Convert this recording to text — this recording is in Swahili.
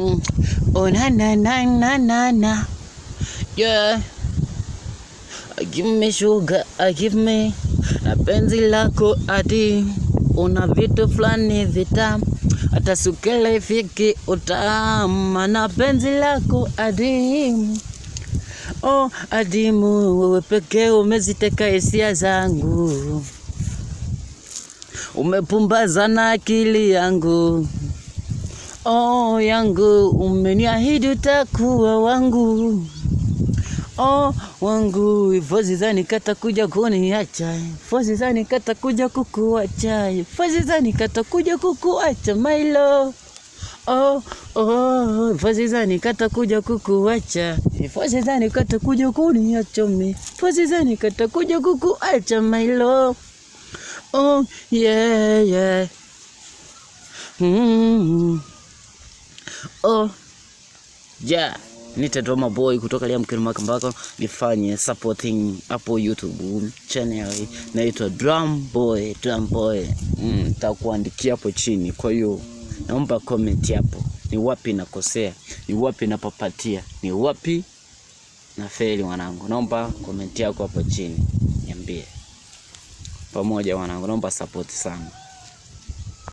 Oh na na na na na na. Yeah. Give me sugar, give me na penzi lako adi. Una vitu flani vitamu, hata sukela ifiki utamu. Na penzi lako adimu, oh adimu, wewe pekee umeziteka hisia zangu, umepumbaza na akili yangu, oh yangu, umeniahidi utakuwa wangu, oh wangu. Fozi zani kata kuja kuniacha, fozi zani kata kuja kukuacha, fozi zani kata kuja kukuacha my love. Oh oh, fozi zani kata kuja kukuacha, fozi zani kata kuja kuniacha me, fozi zani kata kuja kukuacha my love. Oh yeah yeah. Oh yeah. Nita Drama Boy kutoka Liam Kirimaka Mbako. Nifanye supporting hapo YouTube channel naitwa Drum Boy. Nitakuandikia hapo chini. Kwa hiyo naomba comment hapo. Ni wapi nakosea? Ni wapi napapatia? Ni wapi na feli wanangu? Naomba comment yako hapo chini. Niambie. Pamoja wanangu, naomba support sana.